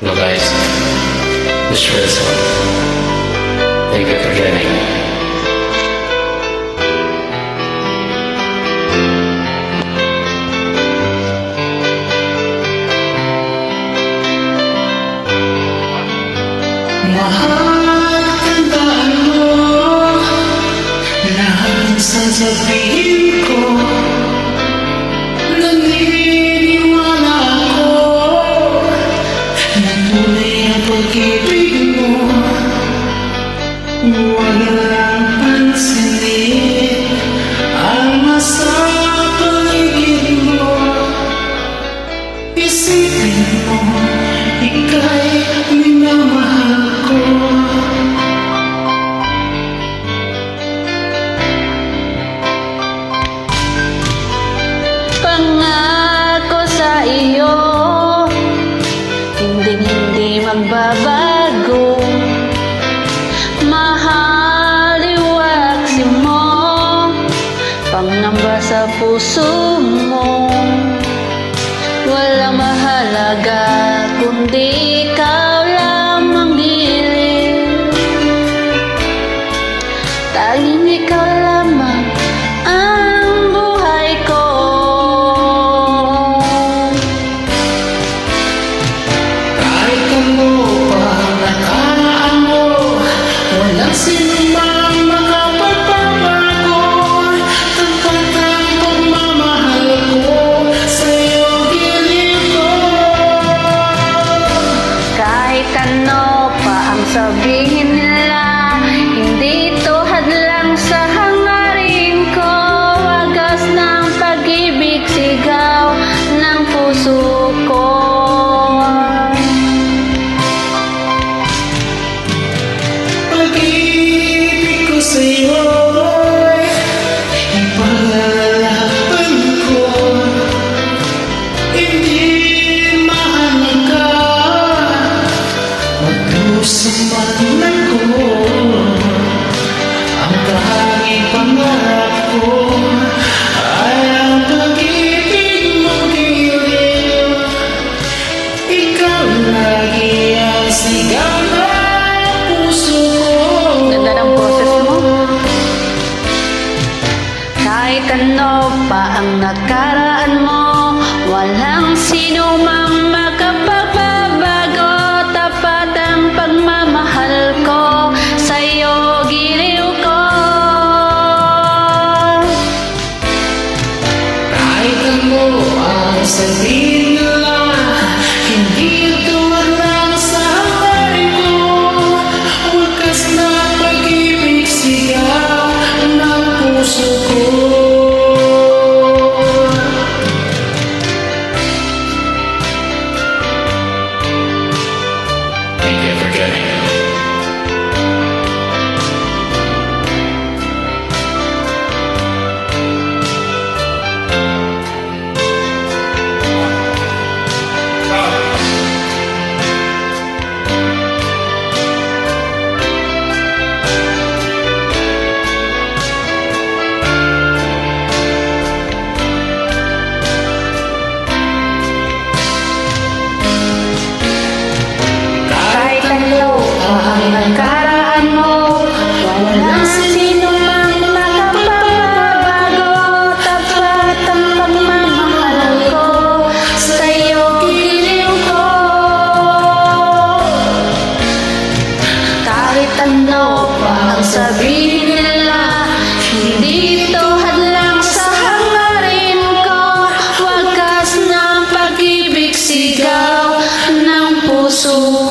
No guys, this for this one. Thank you for joining. Mahal, tandaan mo lahat sasabihin ko. Naniniwala ako na tunay ang pag-ibig mo. Walang pansinin ang nasa paligid mo. Isipin mo, ika'y minamahal ko. Pangako sa iyo, hindi magbabago. Mahal, iwaksi mo, pangamba sa puso mo. Walang mahalaga kundi ikaw lamang giliw. Tanging ikaw lamang ang buhay ko. Kahit ano pa nakaraan mo, walang sinumang makapagbabago. Tapat ang pagmamahal ko sa'yo, giliw ko. Kahit ano pa ang sabihin nila, hindi ito hadlang sa hangarin ko. Wagas ng pag-ibig, sigaw ng puso ko. Pag-ibig ko sa'yo'y ipaglalaban ko. Hindi mahalaga magdusa man ko. Ang tanging pangarap ko ay ang pag-ibig mo, giliw. Ikaw lagi ang sigaw ng puso ko. Ganda ng boses mo. Kahit ano pa ang nakaraan mo, walang sino mang makapagbabago. Tapat ang pagmamahal ko sa'yo, giliw ko. Kahit ano ang sabihin nila, hindi ito lang sa hangarin ko. Wagas na pag-ibig, sigaw ng puso ko. Thank you for joining. Kahit ano pa ang nakaraan mo, walang sino mang makapagbabago. Tapat ang pagmamahal ko sa'yo, giliw ko. Kahit ano pa ang sabihin nila, hindi ito hadlang sa hangarin ko. Wagas ng pag-ibig, sigaw ng puso